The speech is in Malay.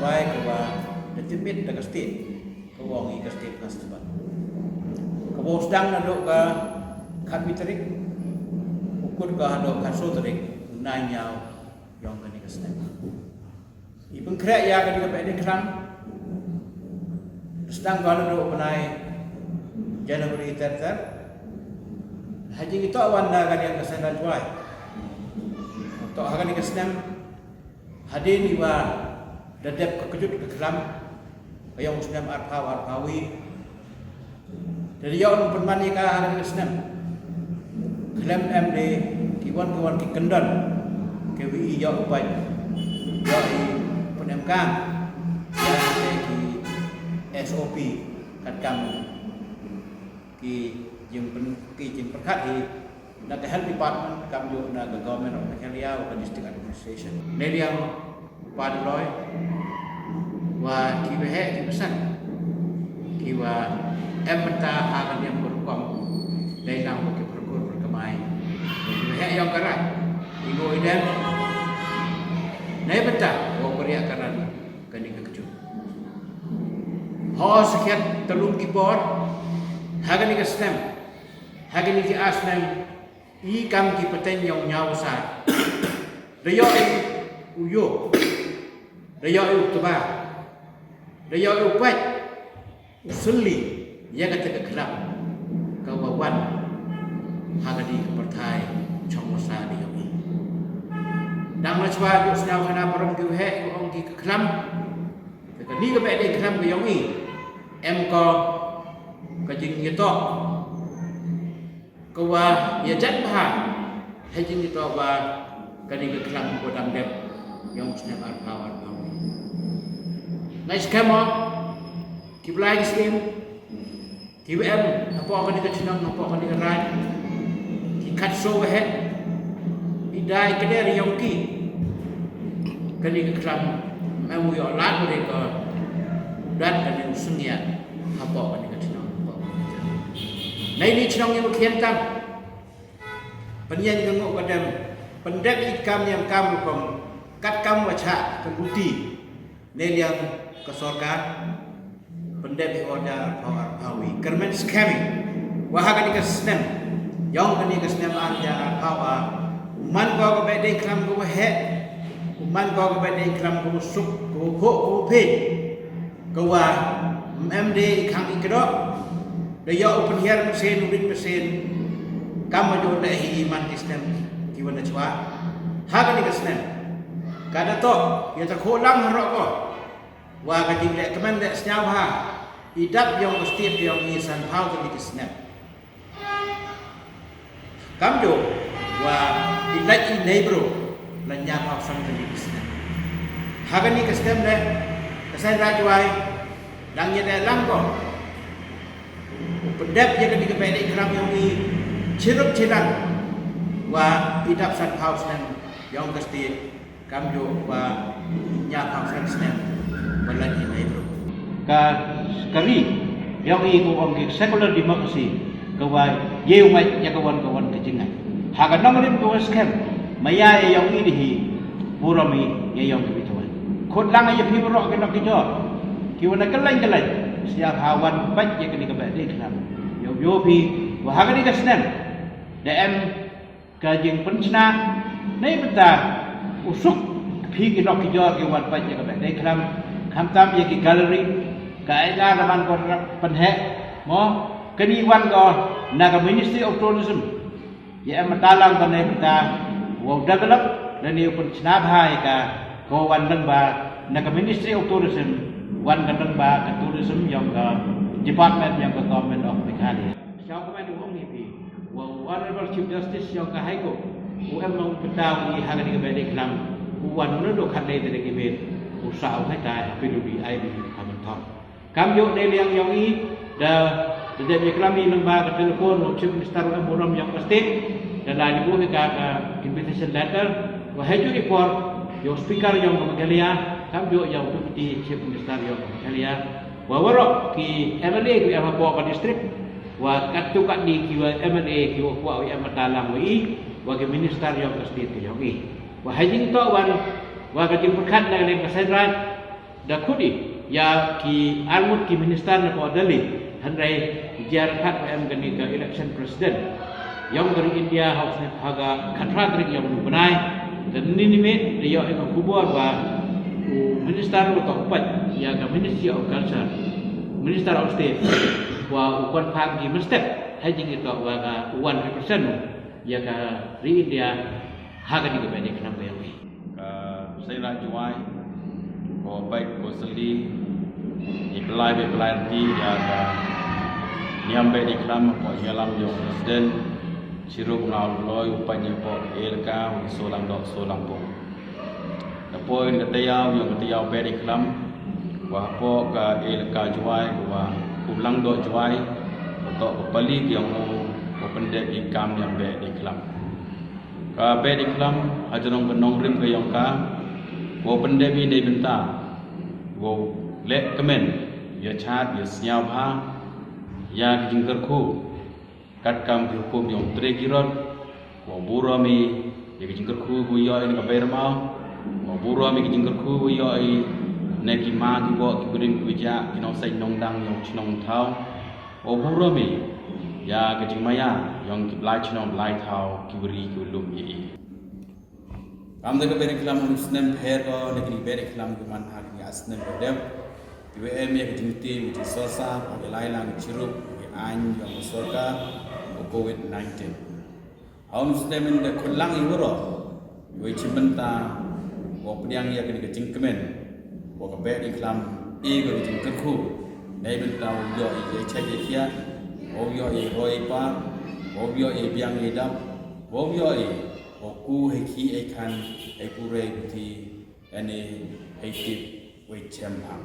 wai kawa detimit daga state kawongi ka state kastabat kawo sedang nadok ka kapitrik ukur ka hadok kasotrik nanyau yang kani kasnem ibeng krek ya ka diga pede kram sedang ka nadok penai Januari terter haji itu awan na kani yang kasan rajwai untuk hakani kasnem hadir di wa dadap kekejut kekelam ayam muslim arpawi dari yang permani ka hari Islam kelam MD kiwan ki kendon KWI ya upai ya penemkang ya ki SOP kat kamu ki jeng perkat di nak health department kamu nak government of Malaysia atau district administration ni yang padloy wa kibehe kibesan kiwa empata akan yang berhukum dari nang ke perkur berkemai kibehe yang karat ibu idan nai beta wa korea karan kani kekeju ho sekian telung kibor hagani ke stem hagani ki asnem i kam ki peten yang nyausa reyo uyo reyo utba reyo upat usuli ya kata kekelam kawawan hagadi kepertai chongsa di yomi dang lachwa yo snau hana parom ki he ong ki kekelam ka ni ka be de kekelam ki yomi em ko ka jing yeto kawa ya jat ha hai jing yeto ba kani kekelam ko dam dep yang muslim arpawan nice come on kiblai skim kibm apa akan dikacunang apa akan dikerai kikat so behet idai keder yongki kani kekram memu yo lat mereka dan kani usunya apa akan dikacunang apa nah ini cenong yang kiantam penyan gengok kadam pendek ikam yang kamu pom kat kamu baca kebuti ne yang kesorkan pendek order power awi kermen scamming wahaga ni kasnem yang kani kasnem anja power man ko ka bede kram ko he man ko ka bede kram ko suk ko ko pe ko wa MD khang ikro de yo open here persen ubin persen kam jo le hi iman kasnem kiwana chwa haga ni kasnem kada to ya ta kholang ro ko wa ka jing le kemen le snyau ha idap yang setiap yang isan pau ke snap kam jo wa ilai neighbor lanya pau sang ke snap haga ni ke snap le kasai rajwai dang ye lang ko pendap ye ke di pede kram yang ni cirup cilang wa idap san pau snap yang kesti kam jo wa nya pau sang snap balai neighbor ka kari yang iku ong secular democracy kawai yeu mai ya kawan-kawan kejingan haga nongrim ko scam maya yang idihi burami ya yang kebituan khot lang ya pibro ke nok kijo kiwana kelai siap hawan bat ya kini kebak de kenam yo pi wa haga ni kasnan dm kajing penchna nei beta usuk pi ki nok kijo ke wan bat ya kebak de kenam khamtam ya ki gallery kai la raman ko penhe mo kani wan ko naga ministry of tourism ya matalang ko nei beta wo develop dan ni pun snabhai ka ko wan dang ba naga ministry of tourism wan ka dang ba ka tourism yang ka department yang ka government of Meghalaya siapa ko menu ong ipi wo honorable chief justice yang ka hai ko em long beta ni haga ni ba de klam wan no do khat le de ke bet usah hai ta piludi ai bi kamen thon kam yo ne liang yang i da de klami lembaga telefon chief minister Muram yang pasti dan lain ibu ka invitation letter wa haju report yo speaker yang Meghalaya kam yo yang deputy chief minister yang Meghalaya wa warok ki MLA ki apa district wa katu kat di ki MLA ki wa yang matalang wi wa ki minister yang state ki yo wi wa hajing to wan wa ka tim perkat na le kasenrat Dakudi ya ki almut ki minister na ko dali hanrai jar khat em gani ka election president yang dari India house ne haga khatra trik yang bunai dan ini me dia ek kubur ba minister ko upat ya ga ministry of culture minister of state wa ukon phang ki mestep hajing itu wa ga 100% ya ga ri India haga ni ga bani kenapa yang ni saya nak jual ko baik ko seli iklai nanti ya nyampe di kelam ko yalam yo presiden sirup ngau loy upanya ko elka solang pun poin ketayau yang ketayau be di kelam wa po ka elka juai wa ulang do juai untuk kepali yang ko pendek ikam yang be di kelam ka be di kelam ajarong benong rim ke yang ka ko pendek ni benta ko lek kemen ya chat ya siap ha ya jingkar ku kat kam hukum yang tregirot ko burami ya jingkar ku yo ini ka bermau ko burami jingkar ku yo i neki ma ki bo ki burim ku ja ki nong sai nong dang yang chinong thau ko burami ya ka jingmaya yang ki blai chinong blai thau ki buri ku lum yi am de ka beri klam usnem pher ko neki beri klam ku man ha ki asnem bedem UM yang jingti di sosa bagi lailang cirup bagi an yang sorga COVID-19. Haun muslimin de kulang iworo yoi cimenta wo pediang ya kini kecing kemen wo kabeh iklam go kecing kerku nei benta wo yo i chai kia wo yo i roi pa wo yo i biang idap wo yo i wo ku heki ekan epure buti ane hekip wei chempang